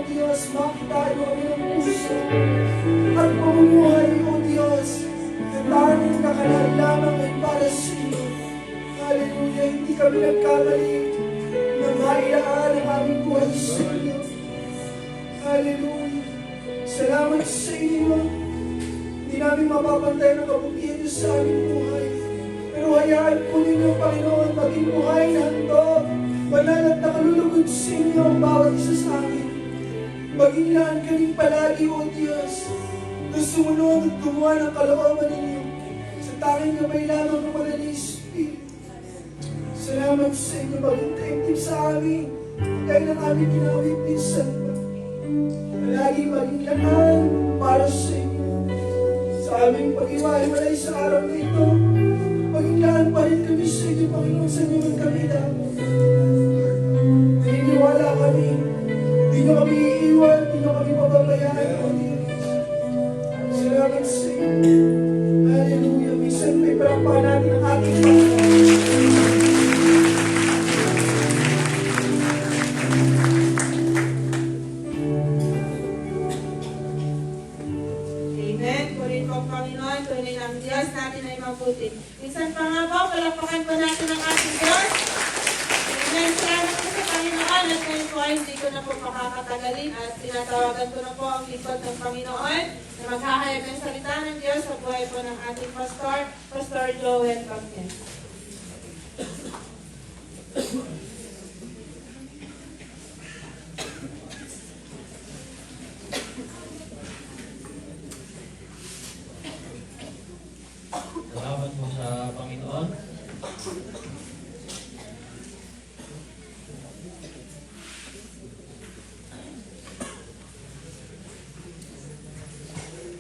Diyos, makitado kami ng puso at pamumuhay, O Diyos, na tanging nakalal lamang ay para sa iyo. Hallelujah, hindi kami nagkamali na mailaan ang aming buhay sa iyo. Hallelujah. Salamat sa inyo. Hindi namin mapapantay ng kabutihan niyo sa aming buhay. Pero hayaan po ninyo, Panginoon, maging buhay na handog, banal at nakalulugod sa inyo ang bawat isa sa amin. Maging laan kaming palagi, O Diyos, na sumunod at gumawa ng kalooban ninyo sa tanging gabay lamang ng Banal na Espiritu. Salamat sa inyo, maging taimtim sa amin, kaya ng aming ginawin minsan pa. Palagi maging laan para sa inyo. Sa aming pag-iwahiwalay sa araw na ito, maging laan pa rin kami sa inyo, Panginoon, sa inyo man kami dapat. Naniniwala kami, di nyo kami iiwan, di nyo kami pababayaan, O Diyos. Salamat sa inyo. Hallelujah. Minsan may parampahan natin ang ating Panginoon. Diyos natin ay mabuti. Minsan pa nga po, palakpakan po natin ang ating Diyos. Amen. Salamat po sa Panginoon at ngayon po ay hindi ko na po makakatagalin at tinatawagan ko na po ang lingkod ng Panginoon na maghahayag ng salita ng Diyos sa buhay po ng ating pastor, Pastor Joel Baptist. Salamat po sa Panginoon.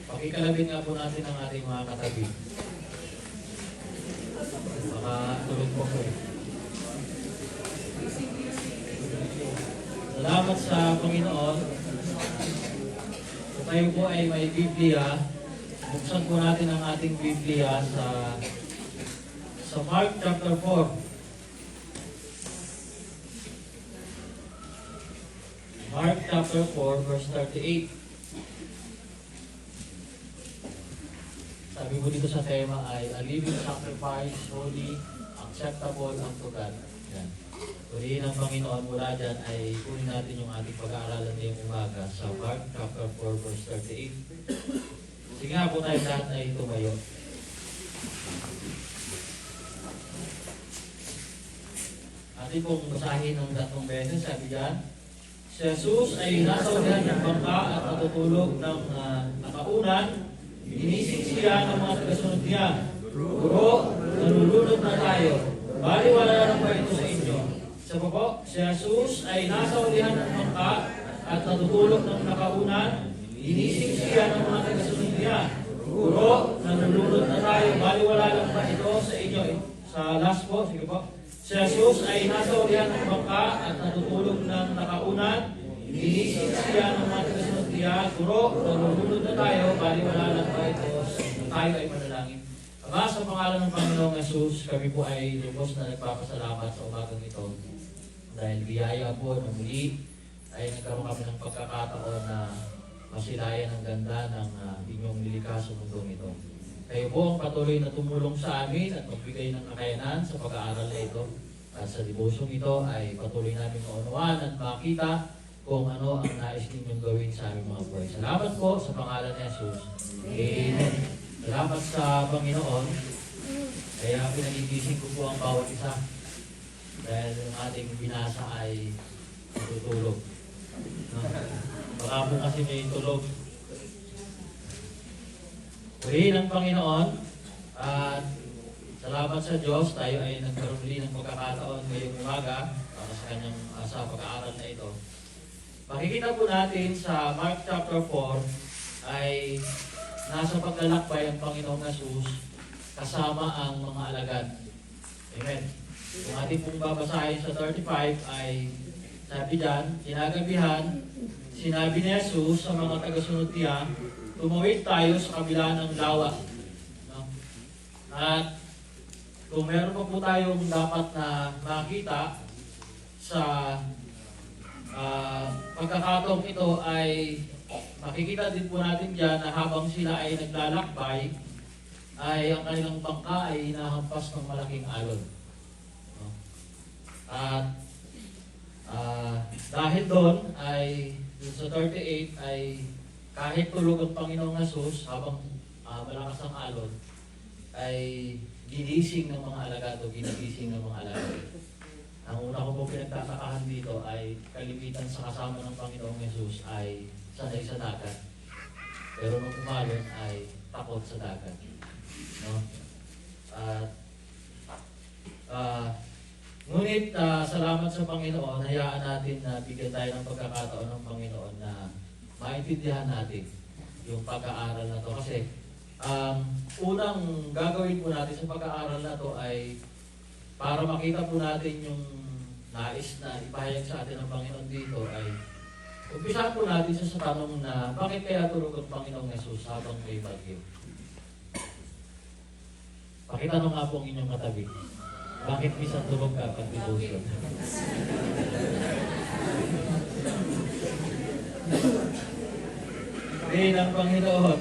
Pakikalabin nga po natin ang ating mga katabi. Baka tulog po po. Salamat sa Panginoon. Kung tayo po ay may Biblia, buksan po natin ang ating Biblia sa Mark chapter 4. Mark chapter 4 verse 38. Sabi po dito sa tema ay a living sacrifice, holy, acceptable unto God. Yan. Purihin ng Panginoon, mula dyan ay kunin natin yung ating pag-aaralan ngayong umaga sa Mark chapter 4 verse 38. Sige nga po tayo lahat ay tumayo. Atin pong basahin ng 3 beses. Sabi dyan, si Jesus ay nasa ulihan ng bangka at natutulog ng nakaunan. Inising siya ng mga tagasunod niya. Guro, nalulunod na tayo. Baliwala lang ba ito sa inyo? Sa po, si Jesus ay nasa ulihan ng bangka at natutulog ng nakaunan. Inising siya ng mga tagasunod niya. Guro, nalulunod na tayo. Baliwala lang ba ito sa inyo? Sa last po, sige po. Si Jesus ay nasa ulihan ng bangka at natutulog ng nakaunan. Inising siya ng mga tagasunod niya. Guro, nalulunod na tayo. Baliwala lang ba ito? Tayo ay manalangin. Ama, sa pangalan ng Panginoong Jesus, kami po ay lubos na nagpapasalamat sa umagang ito. Dahil biyaya po na muli ay nagkaroon kami ng pagkakataon na masilayan ang ganda ng inyong nilikha sa mundong ito. Kayo po ang patuloy na tumulong sa amin at magbigay ng kakayanan sa pag-aaral na ito. At sa devotion ito ay patuloy namin maunawaan at makita kung ano ang nais ninyong gawin sa aming mga buhay. Salamat po sa pangalan ni Jesus. Amen. Salamat sa Panginoon. Kaya pinagigising ko po ang bawat isa. Dahil ang ating binasa ay natutulog. Baka po kasi may tulog. Purihin ng Panginoon at salamat sa Diyos, tayo ay nagkaroon muli ng pagkakataon ngayong umaga para sa kanyang sa pag-aaral na ito. Makikita po natin sa Mark chapter 4 ay nasa paglalakbay ang Panginoong Jesus kasama ang mga alagad. Amen. Kung ating pong babasahin sa 35 ay sabi dyan, kinagabihan, sinabi ni Jesus sa mga tagasunod niya, tumawid tayo sa kabila ng lawa. No? At kung meron pa po tayong dapat na makita sa pagkakataong ito ay makikita din po natin dyan na habang sila ay naglalakbay, ay ang kanilang bangka ay hinahampas ng malaking alon. No? At dahil doon ay dun sa 38 ay kahit tulog ang Panginoong Jesus habang malakas ang alon, ay ginising ng mga alagad o ginigising ng mga alagad. Ang una ko po pinagtatakahan dito ay kalimitan sa kasama ng Panginoong Jesus ay sanay sa dagat. Pero nung umalon ay takot sa dagat. No? Ngunit salamat sa Panginoon, hayaan natin na bigyan tayo ng pagkakataon ng Panginoon na maintindihan natin yung pag-aaral na to. Kasi unang gagawin po natin sa pag-aaral na to ay para makita po natin yung nais na ipahayag sa atin ng Panginoon dito ay umpisahan po natin sa tanong na bakit kaya tulog ang Panginoong Jesus habang may bagyo? Pakitanong nga po ang inyong katabi. Bakit minsan tulog ka pag devotion? Ngayon ang Panginoon.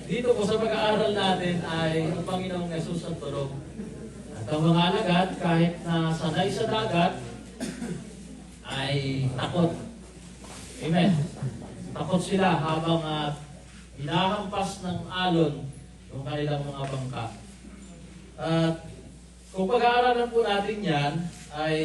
Dito po sa pag-aaral natin ay ang Panginoong Jesus ang tulog. At ang mga alagad, kahit na sanay sa dagat, ay takot. Amen. Takot sila habang hinahampas ng alon yung kanilang mga bangka. At kung pag-aaralan po natin yan, ay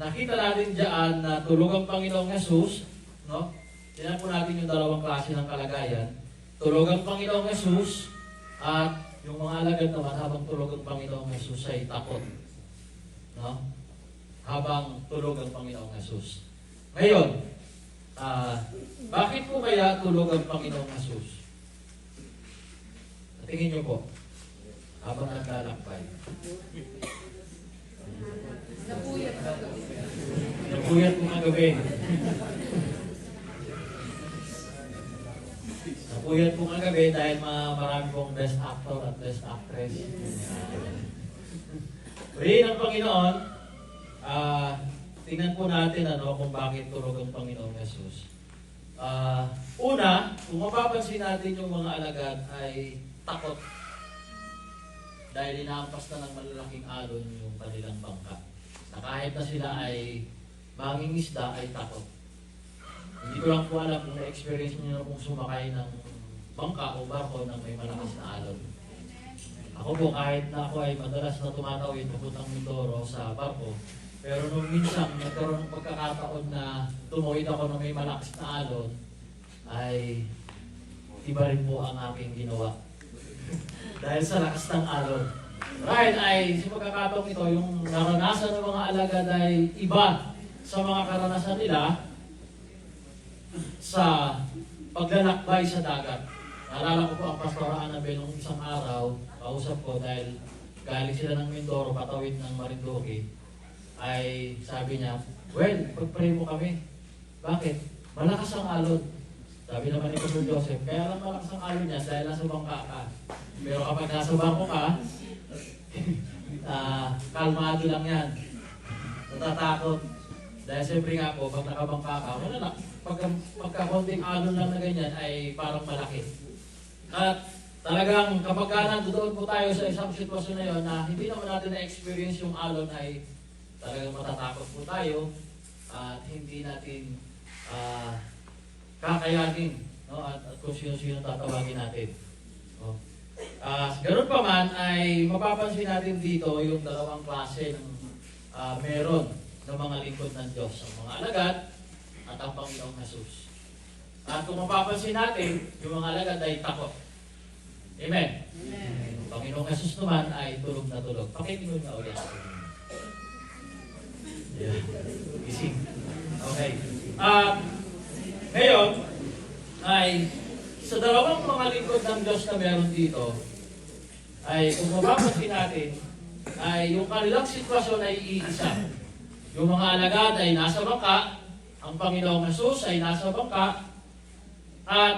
nakita natin dyan na tulog ang Panginoong Jesus. No? Tingnan po natin yung dalawang klase ng kalagayan. Tulog ang Panginoong Jesus at yung mga alagad naman habang tulog ang Panginoong Jesus ay takot. No? Habang tulog ang Panginoong Jesus. Ngayon, bakit po kaya tulog ang Panginoong Jesus? Tingin niyo po, habang naglalakbay. Napuyat mo kagabi. Napuyat mo kagabi dahil marami pong best actor at best actress. Purihin ang Panginoon. Tingnan po natin kung bakit tulog ang Panginoong Jesus. Una, kung mapapansin natin yung mga alagad ay takot. Dahil inahampas na ng malalaking alon yung kanilang bangka. Na kahit na sila ay mangingisda ay takot. Hindi ko lang po alam kung na-experience niyo kung sumakay ng bangka o barko ng may malakas na alon. Ako po kahit na ako ay madalas na tumatawid papuntang Mindoro sa barko, pero nung minsan nagkaroon ng pagkakataon na tumawid ako ng may malakas na alon, ay iba rin po ang aking ginawa. Dahil sa lakas ng alon. Right, ay sa pagkakataong ito, yung naranasan ng mga alagad ay iba sa mga karanasan nila sa paglalakbay sa dagat. Naalala ko po ang Pastor Annabel nung isang araw, kausap ko dahil galing sila ng Mindoro, patawid ng Marinduque, ay sabi niya, well, pag-pray mo kami. Bakit? Malakas ang alon. Sabi naman ni Pastor Joseph, kaya lang malakas ang alon niya dahil nasa bangka ka. Pero kapag nasa barko ka, kalmado lang yan. Natatakot. Dahil siyempre nga po, pag nakabangka ka, wala na. Pagka-konting alon lang na ganyan ay parang malaki. At talagang kapag nandoon po tayo sa isang sitwasyon na yun na hindi naman natin na-experience yung alon ay talagang matatakot po tayo at hindi natin kakayanin, no? At kung sino-sino tatawagin natin. No? Ganun pa man ay mapapansin natin dito yung dalawang klase ng meron ng mga lingkod ng Diyos, ang mga alagad at ang Panginoong Jesus. At kung mapapansin natin, yung mga alagad ay takot. Amen? Amen. Ang Panginoong Jesus naman ay tulog na tulog. Pakitingin nga ulit. Yeah. Gising. Okay. Ngayon, ay sa dalawang mga lingkod ng Diyos na meron dito, ay kung mapapansin natin, ay yung kanilang sitwasyon ay iisa. Yung mga alagad ay nasa bangka, ang Panginoong Jesus ay nasa bangka, at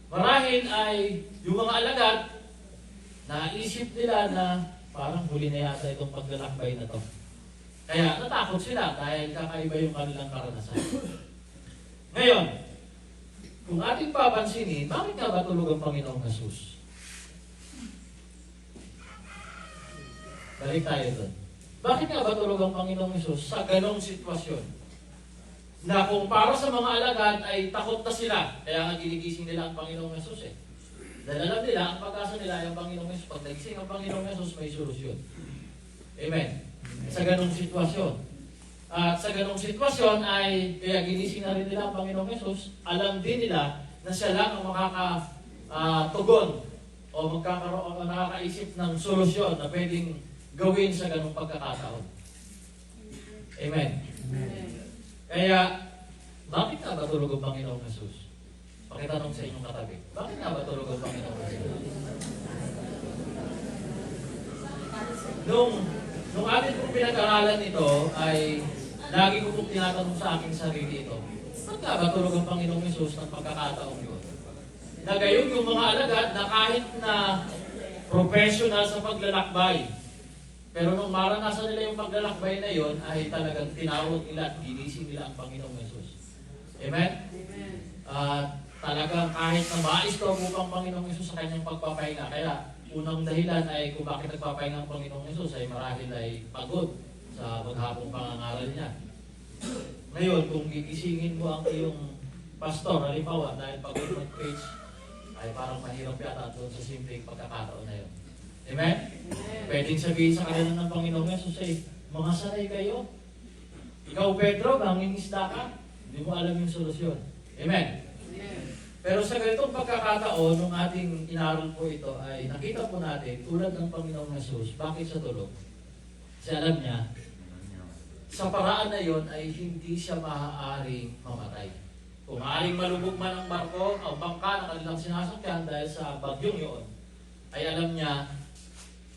marahil ay yung mga alagad, naisip nila na parang huli na yata itong paglalakbay na to. Kaya natakot sila dahil kakaiba yung kanilang karanasan. Ngayon, kung ating papansinin, bakit nga ba tulog ang Panginoong Jesus? Balik tayo doon. Bakit nga ba tulog ang Panginoong Jesus sa ganong sitwasyon? Na kung para sa mga alagad ay takot na sila, kaya nga ginigising nila ang Panginoong Jesus eh. Dahil alam nila, ang pag-asa nila ay ang Panginoong Jesus. Pag nagising ang Panginoong Jesus, may solusyon. Amen. Sa ganong sitwasyon. At sa ganong sitwasyon ay, kaya ginising na rin nila ang Panginoong Jesus, alam din nila na siya lang ang makakatugon o magkakaroon o nakakaisip ng solusyon na pwedeng gawin sa ganong pagkakataon. Amen. Kaya, bakit nga ba tulog ang Panginoong Jesus? Pakitanong sa inyong katabi. Bakit nga ba tulog ang Panginoong Jesus? Nung atin kong pinag-aralan ito, ay lagi ko pong tinatanong sa aking sarili ito. Bakit nga ba tulog ang Panginoong Jesus ng pagkakataong yun? Na gayon yung mga alagad na kahit na professional sa paglalakbay, pero nung maranasan nila yung paglalakbay na yon, ay talagang tinawag nila at ginising nila ang Panginoong Jesus. Amen? Talagang kahit na maistorbo pang Panginoong Jesus sa kanyang pagpapahinga. Kaya unang dahilan ay kung bakit nagpapahinga ang Panginoong Jesus ay marahil ay pagod sa maghapong pangangaral niya. Ngayon, kung gigisingin mo ang iyong pastor, halimbawa, dahil pagod mag-preach, ay parang mahirap yata doon sa simpleng pagkakataon na yun. Amen? Pwedeng sabihin sa kanila ng Panginoong Jesus ay, mga sanay kayo. Ikaw, Pedro, mangingisda ka. Hindi mo alam yung solusyon. Amen? Pero sa ganitong pagkakataon, nung ating inaral po ito, ay nakita po natin, tulad ng Panginoong Jesus, bakit siya tulog? Kasi alam niya, sa paraan na yon ay hindi siya maaaring mamatay. Kung maaaring malubog man ang barko, ang bangka na kanilang sinasakyan dahil sa bagyong yun, ay alam niya,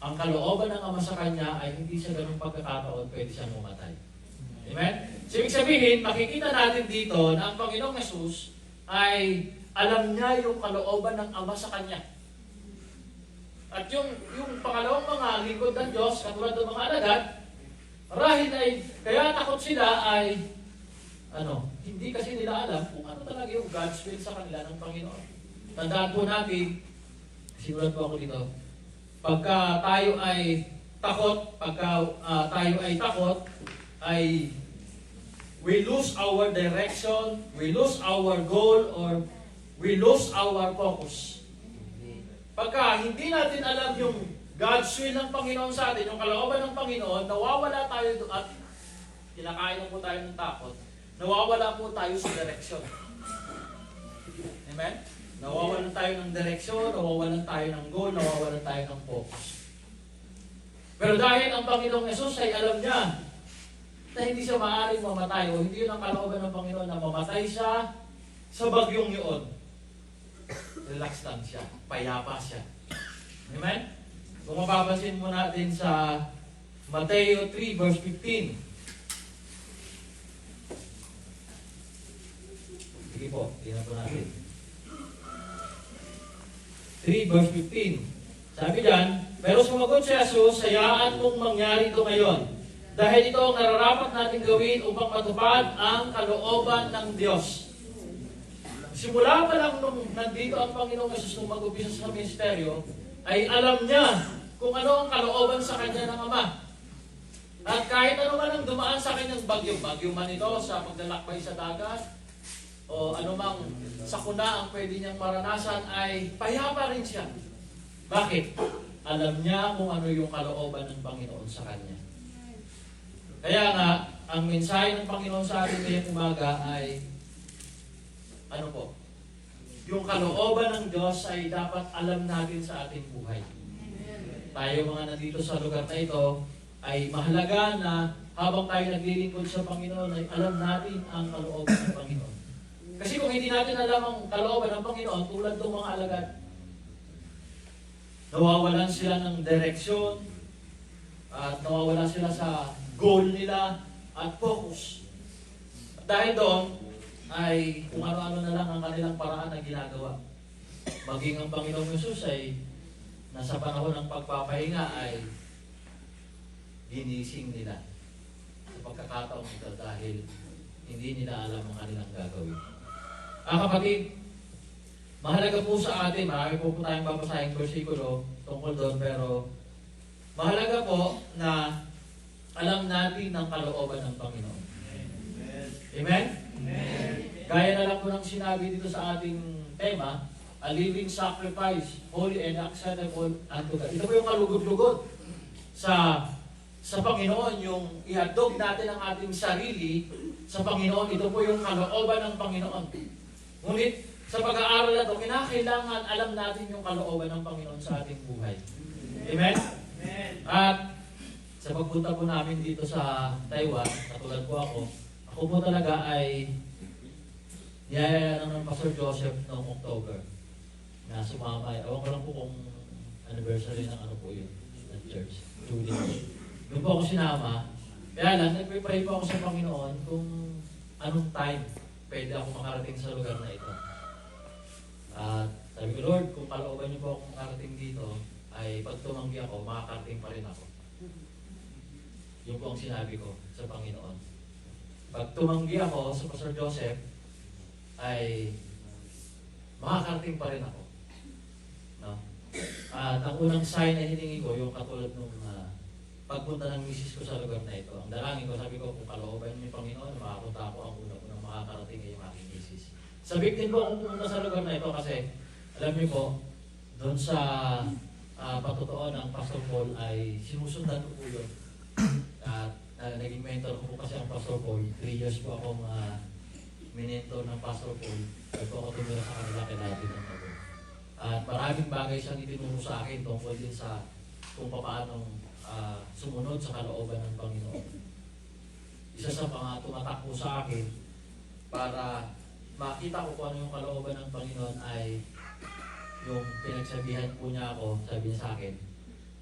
ang kalooban ng Ama sa kanya ay hindi sa ganung pagkakataon pwede siyang mamatay. Amen? So, ibig sabihin, makikita natin dito na ang Panginoong Jesus ay alam niya yung kalooban ng Ama sa kanya. At yung pangalawang mga lingkod ng Diyos, katulad ng mga alagad, marahil ay, kaya takot sila ay, hindi kasi nila alam kung ano talaga yung God's will sa kanila ng Panginoon. Tandaan po natin, simulan po ako dito, pagka tayo ay takot, ay we lose our direction, we lose our goal, or we lose our focus. Pagka hindi natin alam yung God's will ng Panginoon sa atin, yung kalooban ng Panginoon, nawawala tayo at kinakain po tayo ng takot, nawawala po tayo sa direksyon. Amen? Nawawalan tayo ng direksyon, nawawalan tayo ng goal, nawawalan tayo ng focus. Pero dahil ang Panginoong Jesus ay alam niya na hindi siya maaaring mamatay o hindi yun ang kalooban ng Panginoon na mamatay siya sa bagyong yun. Relax lang siya, payapa siya. Amen? Kung mapapansin mo natin sa Mateo 3 verse 15. Sige po, tingnan po natin. 3 verse 15. Sabi diyan, pero sumagot si Jesus, hayaan mong mangyari ito ngayon. Dahil ito ang nararapat natin gawin upang matupad ang kalooban ng Diyos. Simula pa lang nung nandito ang Panginoong Jesus nung mag-umpisa sa ministeryo, ay alam niya kung ano ang kalooban sa kanya ng Ama. At kahit ano man ang dumaan sa kanyang bagyo man ito sa paglalakbay sa dagat, o anumang sakuna ang pwede niyang maranasan, ay payapa rin siya. Bakit? Alam niya kung ano yung kalooban ng Panginoon sa kanya. Kaya nga, ang mensahe ng Panginoon sa atin ngayong umaga ay, yung kalooban ng Diyos ay dapat alam natin sa ating buhay. Tayo mga nandito sa lugar na ito, ay mahalaga na habang tayo naglilingkod sa Panginoon, ay alam natin ang kalooban ng Panginoon. Kasi kung hindi natin alam ang kalooban ng Panginoon, tulad ng mga alagad, nawawalan sila ng direksyon, at nawawala sila sa goal nila at focus. At dahil doon, ay kung ano-ano na lang ang kanilang paraan na ginagawa. Maging ang Panginoong Jesus ay nasa panahon ng pagpapahinga ay ginising nila. pagkakataong ito dahil hindi nila alam ang kanilang gagawin. Kapatid, mahalaga po sa atin, marami po tayong babasahing versikulo tungkol doon, pero mahalaga po na alam natin ang kalooban ng Panginoon. Amen? Amen? Gaya na lang po ng sinabi dito sa ating tema, a living sacrifice, holy and acceptable unto God. Ito po yung kalugod-lugod sa Panginoon, yung ihandog natin ang ating sarili sa Panginoon. Ito po yung kalooban ng Panginoon. Ngunit sa pag-aaral na ito, kinakailangan alam natin yung kalooban ng Panginoon sa ating buhay. Amen? Amen. At sa pagpunta po namin dito sa Taiwan, katulad po ako po talaga ay niyaya ng Pastor Joseph noong October na sumama. Ewan ko lang po kung anniversary ng ano po yun, ng church. Doon po ako sinama. Kaya lang, nagpipray po ako sa Panginoon kung anong time pwede ako makarating sa lugar na ito. At sabi ko, Lord, kung kalooban niyo po ako makarating dito, ay pag tumanggi ako, makakarating pa rin ako. Yun po ang sinabi ko sa Panginoon. Pag tumanggi ako sa Pastor Joseph, ay makakarating pa rin ako. No? At ang unang sign na hiningi ko, yung katulad nung pagpunta ng misis ko sa lugar na ito. Ang dalangin ko, sabi ko, kung kalooban niyo yung Panginoon, makapunta ako ang unang makakarating ay yung aking misis. Sabik din po akong pumunta sa lugar na ito kasi, alam niyo po, doon sa patotoo ng Pastor Paul ay sinusundan ko po yun. At naging mentor ko po kasi ang Pastor Paul. 3 years po akong minentor ng Pastor Paul. At po ako tumira sa kanila natin ng ako. At maraming bagay siyang itinuro sa akin tungkol din sa kung paano sumunod sa kalooban ng Panginoon. Isa sa mga tumatakbo sa akin para makita ko kung ano yung kalooban ng Panginoon ay yung pinagsabihan po niya ako, sabi niya sa akin,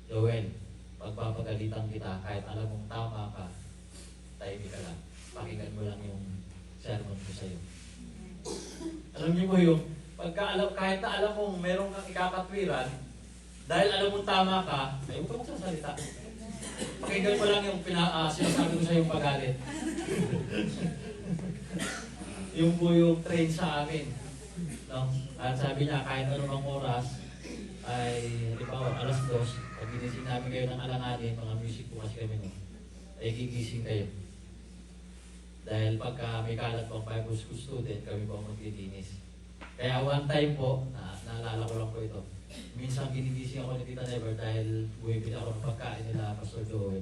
Joel, pagpapagalitan kita, kahit alam mong tama ka, tahimik ka lang. Pakinggan mo lang yung sermon ko sa'yo. Alam niyo po yung, kahit na alam mong meron kang ikakatwiran, dahil alam mong tama ka, ay huwag ka magsasalita. Pakinggan mo lang yung sinasabi ko sa'yo yung pagalit. Yung po yung train sa amin. No? At sabi niya, kahit anumang oras, ay, halimbawa, alas 2, pag ginising namin kayo ng alanganin, mga music po kasi kami nun, ay gigising kayo. Dahil pagka may kalat po ang Bible School student, kami po ang maglilinis. Kaya one time po, naalala ko lang po ito, minsan ginigising ako ni Tita Never dahil bumibili ako ng pagkain nila Pastor Joel.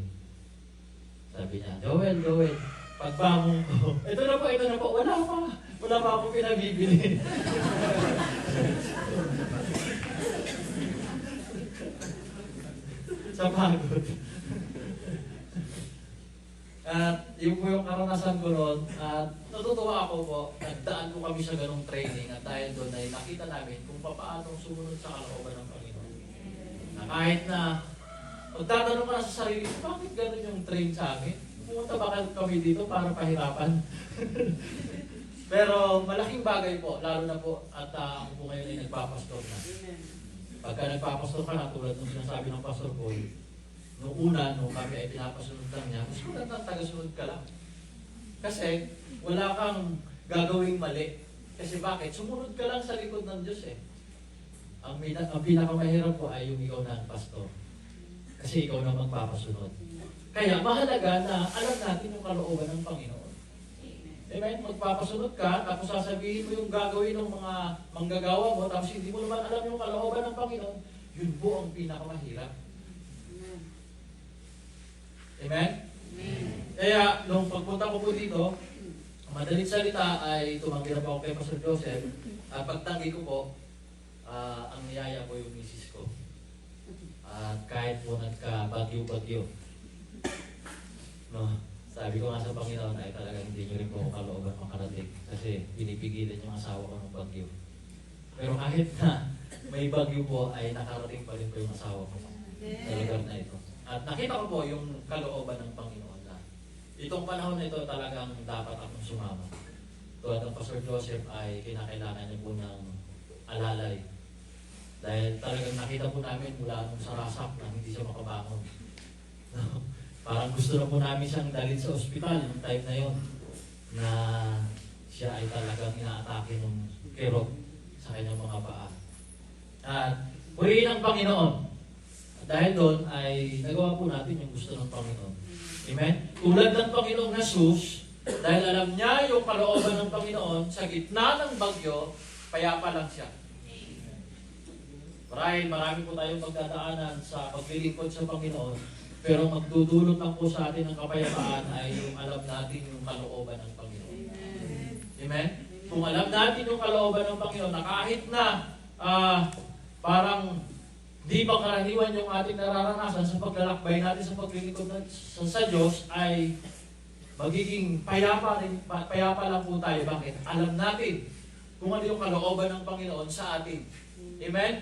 Sabi niya, Joel, pagbangon ko, ito na po, wala pa ako pinabibili. Sa pagod. At yun po yung karanasan ko noon. At natutuwa ako po, nagdaan po kami sa ganong training at dahil doon ay nakita namin kung paano sumunod sa kalooban ng Panginoon. Na kahit na magtatanong ka na sa sarili, bakit gano'n yung train sa akin? Pumunta ba kami dito para pahirapan? Pero malaking bagay po, lalo na po at ako po ngayon ay nagpapastor na. Pagka nagpapastor ka na, tulad ng sinasabi ng Pastor Paul, nung kami ay pinapasunod lang niya, mas magandang tagasunod ka lang. Kasi wala kang gagawing mali. Kasi bakit? Sumunod ka lang sa likod ng Diyos eh. Ang pinakamahirap po ay yung ikaw na ang pastor. Kasi ikaw na magpapasunod. Kaya mahalaga na alam natin yung kalooban ng Panginoon. Amen? Magpapasunod ka, tapos sasabihin mo yung gagawin ng mga manggagawa mo, tapos hindi mo naman alam yung kalooban ng Panginoon, yun po ang pinakamahirap. Amen? Amen? Kaya, nung pagpunta ko po dito, madalit salita ay tumanggi na po ako kay Pastor Joseph, at pagtanggi ko po, ang niyaya ko yung misis ko. At kahit po nagka-bagyo-bagyo, no? Sabi ko nga sa Panginoon ay talaga hindi nyo rin po ako kalooban makarating kasi pinipigilan yung asawa ko ng bagyo. Pero kahit na may bagyo po ay nakarating pa rin po yung asawa ko sa lugar na ito. At nakita ko po yung kalooban ng Panginoon na itong panahon na ito talagang dapat akong sumama. Tulad ng Pastor Joseph ay kinakailangan niya po ng alalay. Dahil talagang nakita po namin mula nung sa rasak na hindi siya makabangon. Parang gusto na po namin siyang dalhin sa ospital yung time na yon na siya ay talagang inaatake ng kirot sa kanyang mga paa. At purihin ng Panginoon. At dahil doon ay nagawa po natin yung gusto ng Panginoon. Amen? Tulad ng Panginoong Jesus, dahil alam niya yung kalooban ng Panginoon, sa gitna ng bagyo, payapa lang siya. Marami po tayong magdadaanan sa paglilingkod sa Panginoon, pero magdudulot lang po sa atin ng kapayapaan ay yung alam natin yung kalooban ng Panginoon. Amen? Kung alam natin yung kalooban ng Panginoon, na kahit na parang di pa karaniwan yung ating nararanasan sa paglalakbay natin sa paglilingkod sa Diyos, ay magiging payapa lang po tayo. Bakit? Alam natin kung ano yung kalooban ng Panginoon sa atin. Amen?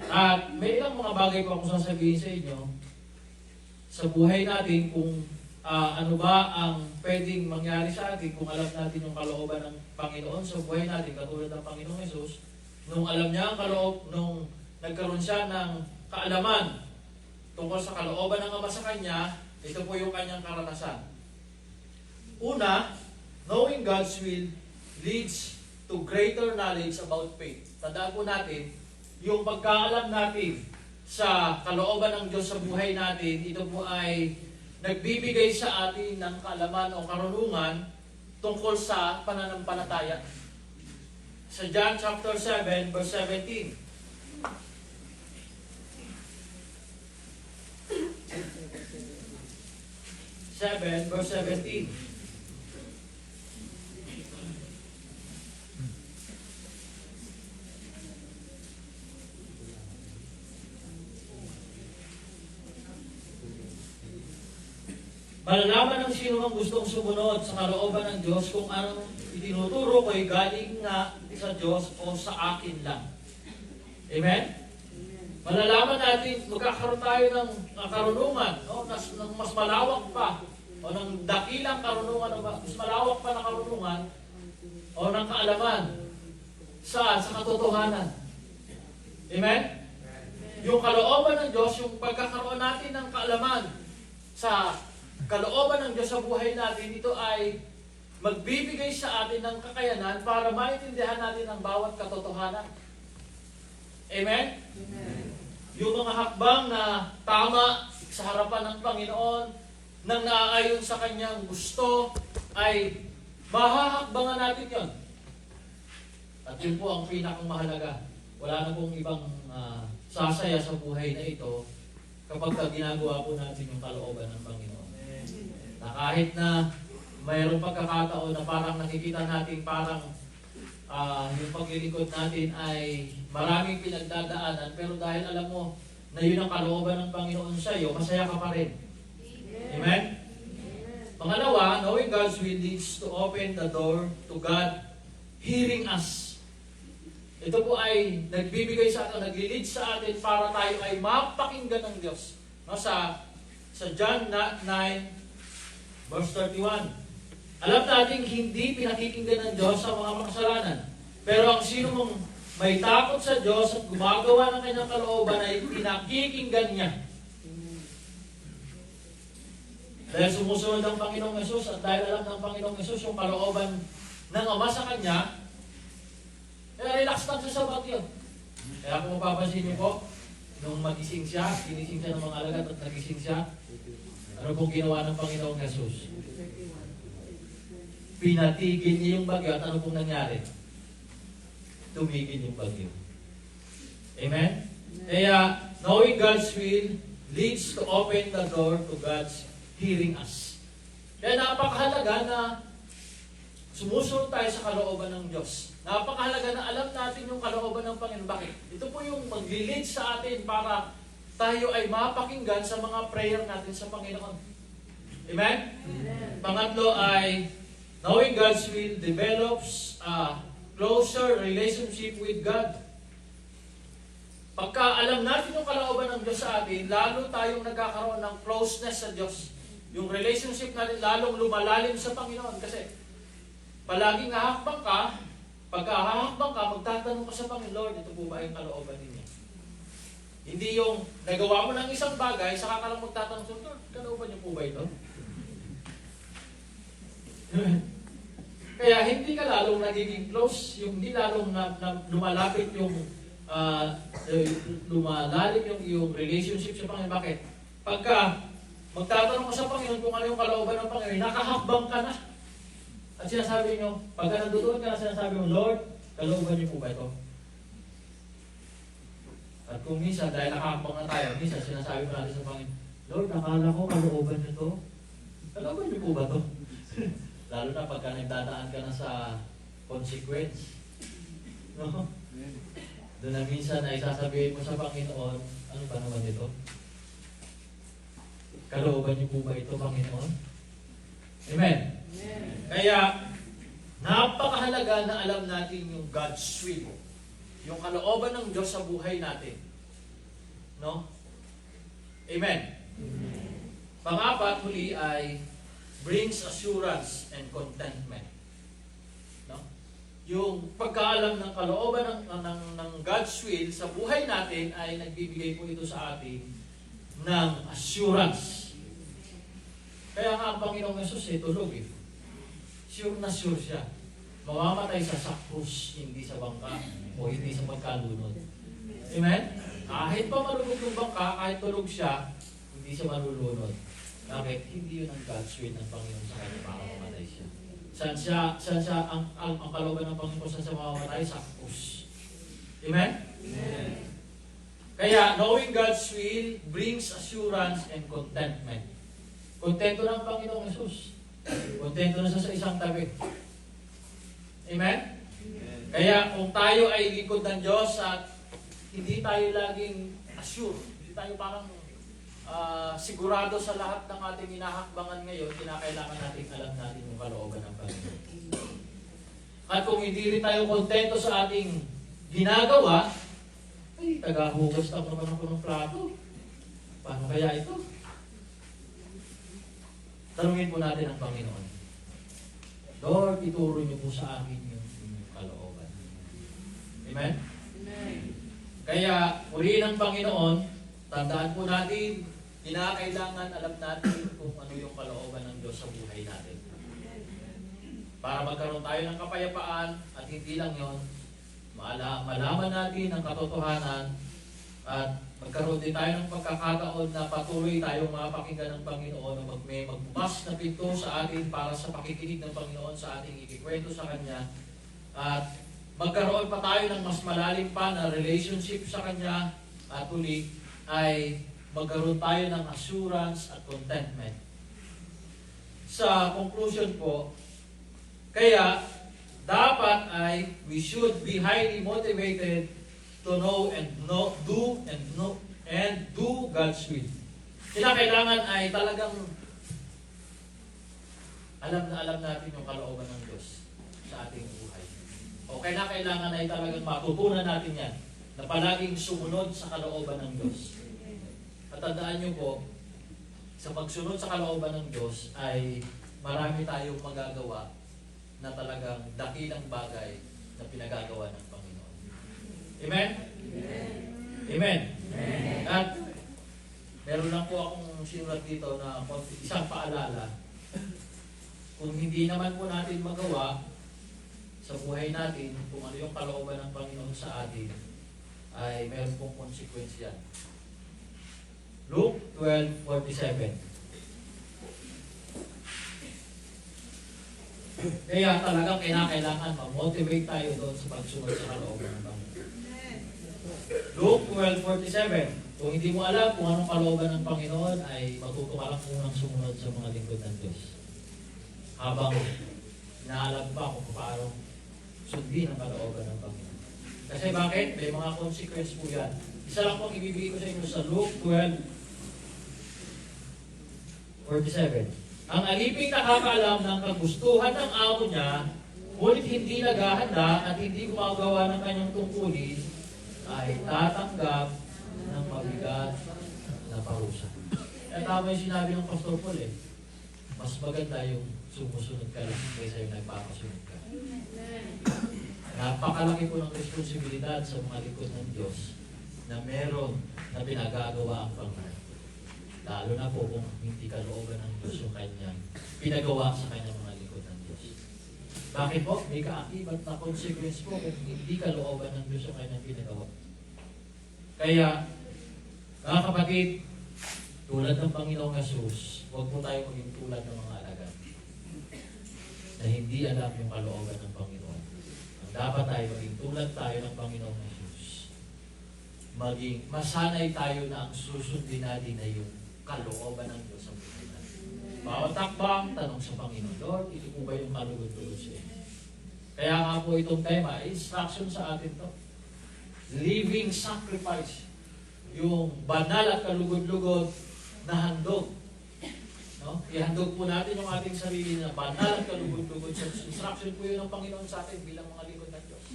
At may ilang mga bagay pa akong sasabihin sa inyo sa buhay natin kung ano ba ang pwedeng mangyari sa atin kung alam natin yung kalooban ng Panginoon sa buhay natin, katulad ng Panginoong Jesus. Nung alam niya ang nung nagkaroon siya ng kaalaman tungkol sa kalooban ng Ama sa kanya, ito po yung kanyang karanasan. Una, knowing God's will leads to greater knowledge about faith. Tandaan po natin, yung pagkaalam natin sa kalooban ng Diyos sa buhay natin, ito po ay nagbibigay sa atin ng kaalaman o karunungan tungkol sa pananampalataya. Sa John chapter 7, verse 17. Verse 17. Malalaman ng sino mang gustong sumunod sa kalooban ng Diyos kung anong itinuturo ko'y galing nga sa Diyos o sa akin lang. Amen? Malalaman natin, magkakaroon tayo ng karunungan, no? Ng mas malawak pa, o ng dakilang karunungan, mas malawak pa na karunungan, o ng kaalaman, sa katotohanan. Amen? Yung kalooban ng Diyos, yung pagkakaroon natin ng kaalaman sa kalooban ng Diyos sa buhay natin, ito ay magbibigay sa atin ng kakayanan para maintindihan natin ang bawat katotohanan. Amen? Amen. Yung mga hakbang na tama sa harapan ng Panginoon, nang naaayon sa Kanyang gusto, ay mahahakbangan natin yon. At yun po ang pinakang mahalaga. Wala na pong ibang sasaya sa buhay na ito kapag ginagawa po natin yung kalooban ng Panginoon. Na kahit na mayroong pagkakataon na parang nakikita natin parang yung paglilingkod natin ay maraming pinagdadaanan, pero dahil alam mo na yun ang kalooban ng Panginoon sa iyo, masaya ka pa rin. Amen? Pangalawa, knowing God's will leads to open the door to God hearing us. Ito po ay nagbibigay sa atin, nag-lead sa atin para tayo ay mapakinggan ng Diyos. No, sa John 9, verse 31. Alam natin hindi pinakikinggan ng Diyos sa mga makasalanan. Pero ang sino mong may takot sa Diyos at gumagawa ng kanyang kalooban ay pinakikinggan niya. Dahil sumusunod ang Panginoong Yesus at dahil alam ng Panginoong Yesus yung kalooban ng Ama sa Kanya, relax lang siya sa bagyo. Kaya kung mapapansin niyo po, nung magising siya, ginising siya ng mga alagad at nagising siya, ano pong ginawa ng Panginoong Yesus? Pinatigil niya yung bagyo at ano pong nangyari? Tumigil yung bagyo. Amen? Kaya, knowing God's will leads to open the door to God's hearing us. Kaya napakahalaga na sumusunod tayo sa kalooban ng Diyos. Napakahalaga na alam natin yung kalooban ng Panginoon. Bakit? Ito po yung mag-lead sa atin para tayo ay mapakinggan sa mga prayer natin sa Panginoon. Amen? Amen. Pangatlo ay knowing God's will develops a closer relationship with God. Pagka alam natin yung kalooban ng Diyos sa atin, lalo tayong nagkakaroon ng closeness sa Diyos. Yung relationship natin lalong lumalalim sa Panginoon. Kasi palaging hahakbang ka, pagka hahakbang ka, magtatanong ka sa Panginoon, Lord, ito po ba yung kalooban ninyo? Hindi yung nagawa mo ng isang bagay, saka ka lang magtatanong, so, Lord, kalooban niyo po ba ito? Kaya hindi ka lalong nagiging close, yung hindi lalong lumalapit yung lumalalim yung iyong relationship sa Panginoon. Bakit? Pagka magtatanong ka sa Panginoon kung ano yung kalooban ng Panginoon, nakahakbang ka na. At sinasabi nyo, pagka nandutuon ka na, sinasabi mo, Lord, kalooban niyo po ba ito? At kung minsan, dahil nakahakbang na tayo, minsan sinasabi mo natin sa Panginoon, Lord, nakala ko kalooban niyo to. Kalooban niyo po ba to? Lalo na pagka nagdadaan ka na sa consequence. No? Doon na minsan ay sasabihin mo sa Panginoon, ano ba naman ito? Kalooban niyo po ba ito, Panginoon? Amen? Amen. Kaya, napakahalaga na alam natin yung God's will. Yung kalooban ng Diyos sa buhay natin. No? Amen? Amen. Pang-apat, huli ay brings assurance and contentment. No? Yung pagkaalam ng kalooban ng God's will sa buhay natin ay nagbibigay po ito sa atin ng assurance. Kaya nga ang Panginoong Yesus tulog eh. Sure na sure siya. Mamamatay sa krus, hindi sa bangka o hindi sa pagkalunod. Amen? Kahit pa malulog yung bangka, kahit tulog siya, hindi siya malulunod. Bakit? Hindi yun ang God's will ng Panginoon sa kanya para mamatay siya. Saan siya ang kalooban ng Panginoon saan siya mamamatay? Sa krus. Amen? Amen. Kaya, knowing God's will brings assurance and contentment. Kontento ng Panginoong Yesus. Kontento na siya sa isang tabi. Amen? Amen? Kaya, kung tayo ay lingkod ng Diyos at hindi tayo laging assure, hindi tayo parang sigurado sa lahat ng ating hinahakbangan ngayon, kinakailangan natin alam natin yung kalooban ng Panginoon. At kung hindi rin tayo kontento sa ating ginagawa, ay, tagahugas na naman ako ng plato. Paano kaya ito? Tanungin po natin ang Panginoon. Lord, ituro niyo po sa akin yung kalooban. Amen? Amen. Kaya, purihin ng Panginoon, tandaan po natin, kinakailangan alam natin kung ano yung kalooban ng Diyos sa buhay natin. Para magkaroon tayo ng kapayapaan at hindi lang yon, malaman natin ang katotohanan at magkaroon din tayo ng pagkakataon na patuloy tayong mapakinggan ng Panginoon na may magbukas na pinto sa atin para sa pakikinig ng Panginoon sa ating ikikwento sa Kanya at magkaroon pa tayo ng mas malalim pa na relationship sa Kanya at uli ay magkaroon tayo ng assurance at contentment. Sa conclusion po, kaya dapat ay we should be highly motivated to know and do God's will. Kailangan ay talagang alam natin yung kalooban ng Diyos sa ating buhay. O kailangan ay talagang matutunan natin yan na palaging sumunod sa kalooban ng Diyos. At tandaan nyo po, sa pagsunod sa kalooban ng Diyos ay marami tayong magagawa na talagang dakilang bagay na pinagagawa ng Panginoon. Amen? Amen. Amen. Amen. At meron lang po akong sinulat dito na isang paalala. Kung hindi naman po natin magawa sa buhay natin kung ano yung kalooban ng Panginoon sa atin, ay meron pong consequence yan. Luke 12:47. Kaya talagang kailangan ma-motivate tayo doon sa pagsunod sa kalooban ng Panginoon. Luke 12:47. Kung hindi mo alam kung anong kalooban ng Panginoon, ay matuto ka lang unang sumunod sa mga lingkod ng Diyos. Habang inaalam pa kung paano sundin ang kalooban ng Panginoon. Kasi bakit? May mga consequence po yan. Isa lang pong ibibigay ko sa inyo sa Luke 12:47. Ang aliping nakakaalam ng kagustuhan ng amo niya, ngunit hindi naghahanda at hindi gumagawa ng kanyang tungkulin, ay tatanggap ng mabigat na parusa. Kaya tama yung sinabi ng Pastor Paul mas maganda yung sumusunod ka lang kaysa yung nagpapasunod ka. Napakalaki po ng responsibilidad sa mga likod ng Diyos na meron na pinagagawa ang Panginoon. Lalo na po kung hindi kalooban ng Diyos yung kanyang pinagawa sa kanyang mga lingkod ng Diyos. Bakit po? May kaakibat na consequence po kung hindi kalooban ng Diyos yung kanyang pinagawa. Kaya, mga kapatid, tulad ng Panginoong Jesus, huwag po tayo maging tulad ng mga alagad na hindi alam yung kalooban ng Panginoon. Ang dapat tayo maging tulad tayo ng Panginoong Jesus. Maging masanay tayo na ang susundin natin na yung kalooban ng Diyos sa buhay natin. Bawat takbang, tanong sa Panginoon, Lord, ito po ba yung kalugod-lugod sa inyo? Kaya nga po itong tema, instruction sa atin to. Living sacrifice. Yung banal at kalugod-lugod na handog. No? Ihandog po natin yung ating sarili na banal at kalugod-lugod. Instruction po yun ng Panginoon sa atin bilang mga lingkod ng Diyos.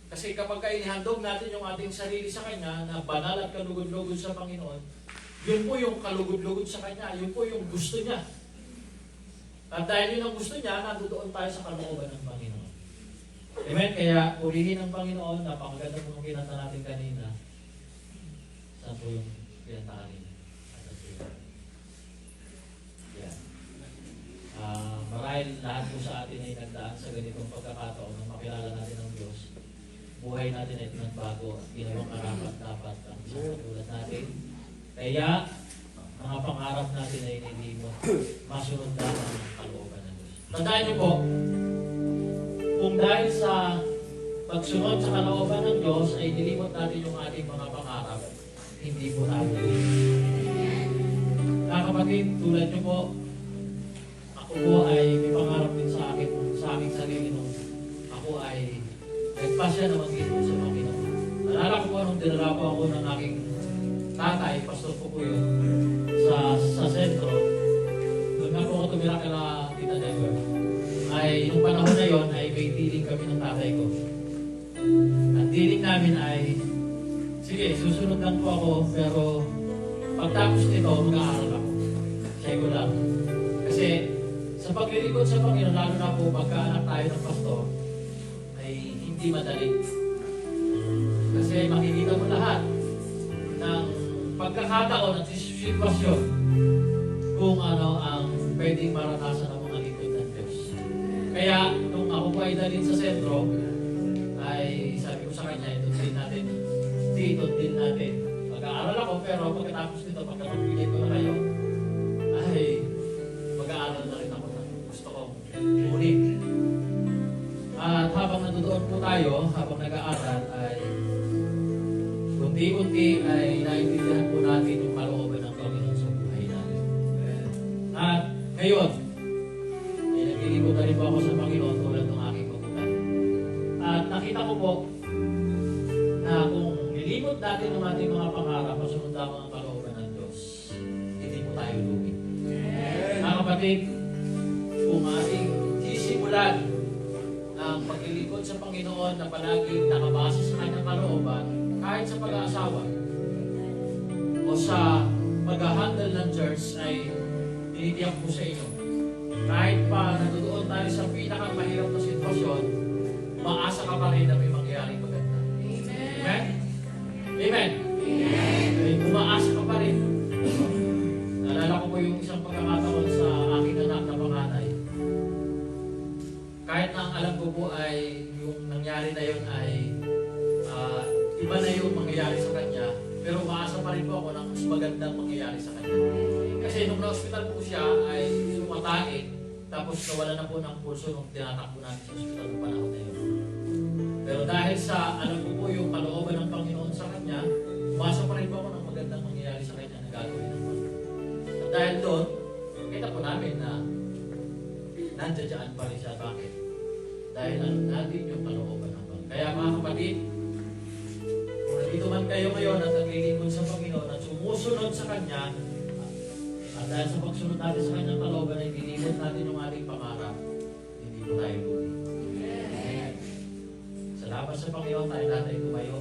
Kasi kapag inihandog natin yung ating sarili sa Kanya na banal at kalugod-lugod sa Panginoon, yun po yung kalugod-lugod sa Kanya. Yun po yung gusto niya. At dahil yun ang gusto niya, nandoon tayo sa kalooban ng Panginoon. Amen? Kaya purihin ng Panginoon. Napakaganda po nung kinanta natin kanina. Saan po yung kinanta kanina? Yeah. Marahil lahat po sa atin ay nagdaan sa ganitong pagkakataon na makilala natin ang Diyos. Buhay natin ay nagbago at ginawang karapat dapat ang isang katulad natin. Kaya, mga pangarap natin ay hindi mo masunod na ang kalooban ng Diyos. Tandaan niyo po, kung dahil sa pagsunod sa kalooban ng Diyos ay nilimot natin yung ating mga pangarap, hindi po tayo. Mga kapatid, tulad niyo po, ako po ay may pangarap din sa aking sarili nung ako ay nagpasya na mag-inom sa Panginoon. Nalala ko po nung dinala po ako ng aking tatay, pastor ko po yun, sa sentro. Doon nga po ako tumira kala Tita Dever. Ay, nung panahon na yon ay may tiling kami ng tatay ko. At tiling namin ay, sige, susunod lang po ako, pero pagtapos nito, mag-aaral ako. Sego lang. Kasi, sa paglilingkod sa Panginoon, lalo na po pagkaanak tayo ng pastor, ay hindi madali. Kasi makikita mo lahat ng pagkakataon at sitwasyon kung ano ang pwedeng maranasan ng mga lingkod ng Diyos. Kaya, nung ako po ay dalhin sa sentro, ay sabi ko sa kanya, itundin natin. Mag-aaral ako, pero pagkatapos nito, pagkatapos ko na kayo, ay mag-aaral na rin ako na gusto ko ulit. At habang nandoon po tayo, habang nag-aaral, ay unti-unti ay naiintindihan po natin yung kalooban ng Panginoon sa buhay natin. At ngayon, ay naglilingkod na rin po ako sa Panginoon tulad ng aking magulang. At nakita ko po na kung nilimot natin ang ating mga pangarap, masunod lamang ang kalooban ng Diyos, hindi po tayo lugi. Mga kapatid, kung ating sisimulan ang paglilingkod sa Panginoon na palaging nakabase sa kanyang kalooban, kahit sa pag-aasawa o sa pag-handle ng church ay tinitiyak po sa inyo. Kahit pa natutuon tayo sa pinakamahirap na sitwasyon, maasa ka pa rin na may mangyayaring maganda. Amen? Amen? Amen? Umaasa ka pa rin. Naalala ko po yung isang pagkakataon sa aking anak na panganay. Kahit na ang alam ko po ay yung nangyari na yun ay iba na yung mangyayari sa kanya, pero umaasa pa rin po ako ng mas magandang mangyayari sa kanya. Kasi nung na-hospital po siya ay lumatae, tapos nawala na po ng pulso nung tinatakbo natin sa hospital ng panahon na yun. Pero dahil sa alam ko po yung kalooban ng Panginoon sa kanya, umaasa pa rin po ako ng magandang mangyayari sa kanya na gagawin ng Panginoon. At dahil doon, kita po namin na nandiyan pa rin siya. Bakit? Dahil alam natin yung kalooban ng Panginoon. Kaya mga kapatid, kung nandito man kayo ngayon at naglilingkod sa Panginoon at sumusunod sa Kanya, at dahil sa pagsunod natin sa Kanyang kalooban ay dinilot natin yung ating pangarap, hindi po tayo lugi. Amen. Salamat sa Panginoon, tayo lahat ay tumayo.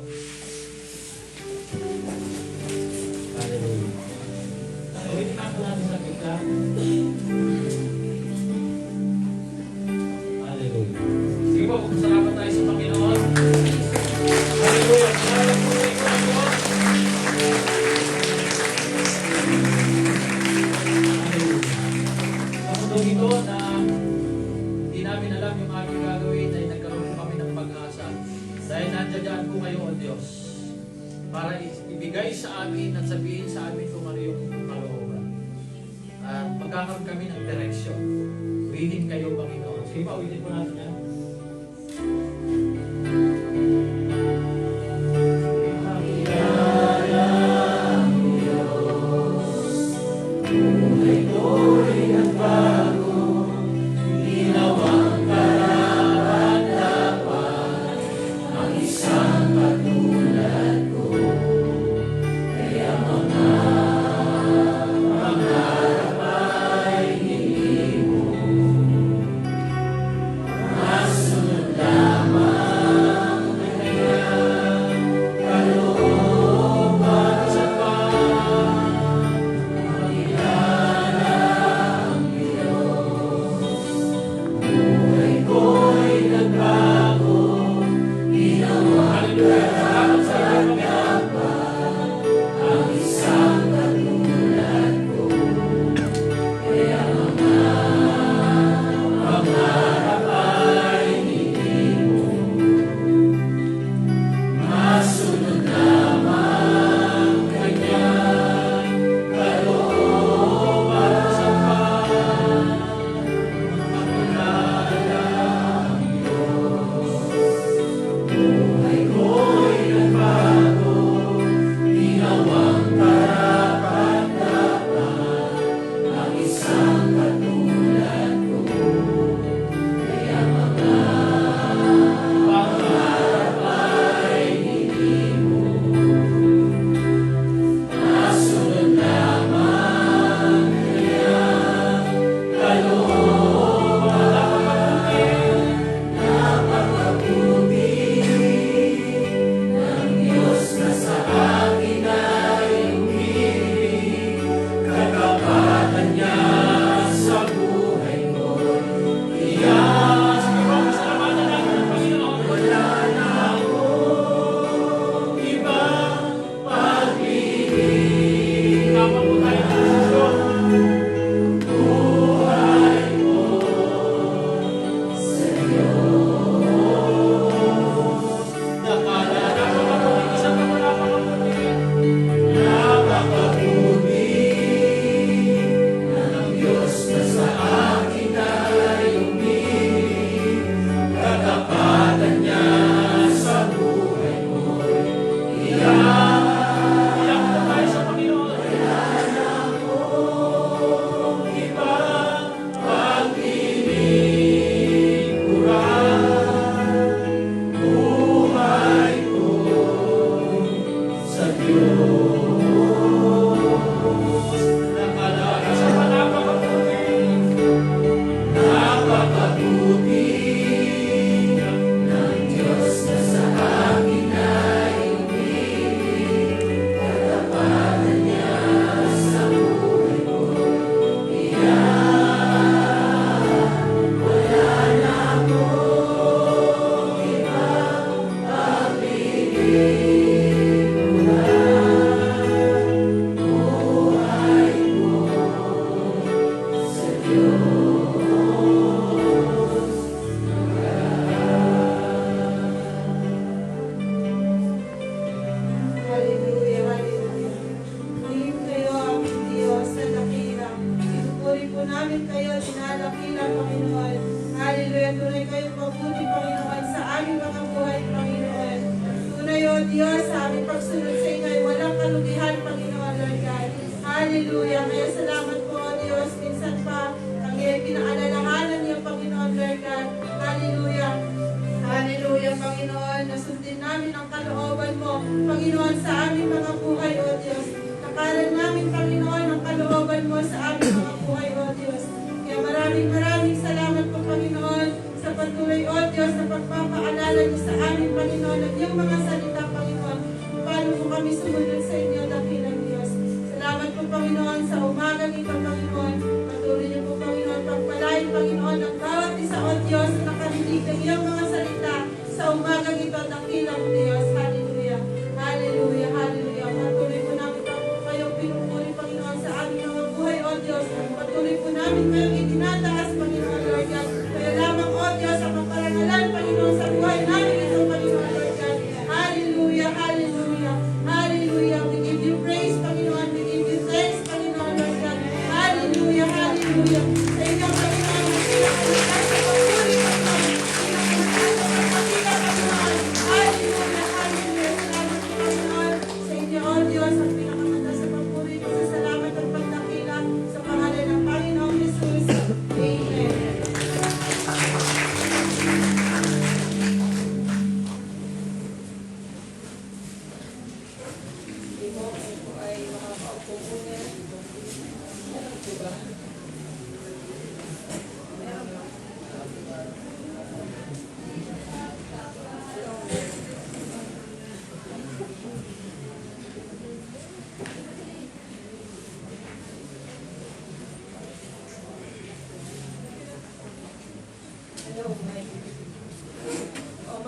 Hallelujah. Gawin natin natin sa bigla. Hallelujah. Sige po, salamat tayo sa Panginoon. Hallelujah. Salamat po sa Panginoon. dadaan po kayo, O Diyos, para ibigay sa amin at sabihin sa amin kung ano yung kalooban. At magkakaroon kami ng direksyon. Willing kayo, Panginoon. Sige pa, ulitin po natin yan. Diyos, sa aming pagsunod sa inyo ay walang kalugihan, Panginoon, Lord God. Hallelujah. Kaya salamat po, O Diyos. Minsan pa, ang iyong pinaalalahanan niyo, Panginoon, Lord God. Hallelujah. Hallelujah, Panginoon. Nasundin namin ang kalooban mo, Panginoon, sa aming mga buhay, O Diyos. Nakalan namin, Panginoon, ang kalooban mo sa aming mga buhay, O Diyos. Kaya maraming salamat po, Panginoon, sa patuloy, O Diyos, na pagpapaalala niyo sa aming, Panginoon, at iyong mga salita, Panginoon, paano po kami sumunod sa inyo, dakilang Diyos. Salamat po, Panginoon, sa umagang ito, Panginoon. Patuloy niyo po, Panginoon, pagpalain, Panginoon, ang bawat isa, O Diyos, na nakarinig ng iyong mga salita sa umagang ito, dakilang Diyos. Hallelujah. Hallelujah. Hallelujah. Patuloy po namin kayong pinupuri, Panginoon, sa aming mga buhay, O Diyos. Patuloy po namin kayong itinataas, Panginoon, Lord God. Kaya lamang, O Diyos, ang kaparangalan, Panginoon, sa buhay namin ito, Panginoon, Lord God.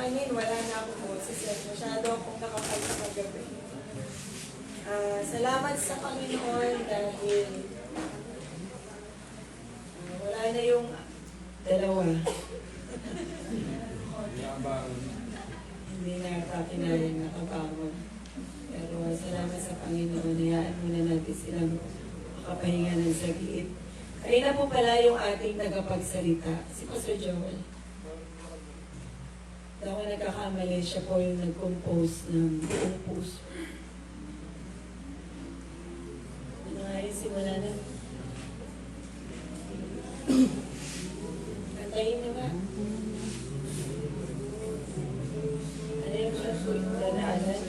pamanhin, wala na akong boses. Masyado akong nakapal sa kagabi. Salamat sa Panginoon dahil wala na yung dalawa. Hindi na kakinayang nakabangon. Pero salamat sa Panginoon, hayaan muna natin silang makapahinga ng saglit. Kanina po pala yung ating tagapagsalita, si Pastor Joel. Daw ko nagkakamali, siya po yung nag-compose ng buong puso. Ano nga yung simula na? Kantahin nyo nga. Ano yung siya po yung danaanan?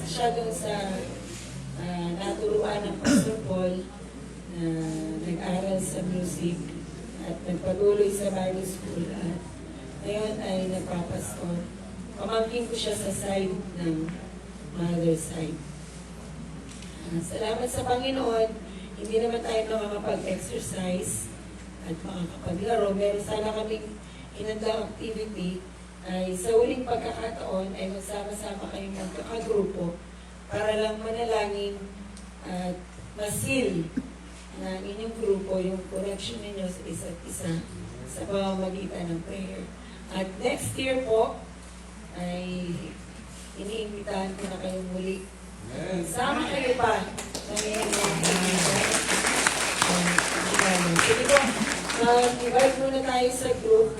Siya doon sa naturuan ng Pastor Paul na nag-aral sa music at nagpatuloy sa Bible School at ngayon ay nagpapastor. Pamangkin ko siya sa side ng mother side. Salamat sa Panginoon, hindi naman tayo makakapag-exercise at makakapaglaro. Meron sana kaming inandang activity ay sa huling pagkakataon ay magsama-sama kayong magkakagrupo para lang manalangin at masil na inyong grupo yung connection ninyo sa isa't isa sa pamamagitan ng prayer. At next year po ay iniimbitahan ko na kayong muli. Sama kayo pa na sige po, invite muna tayo sa group.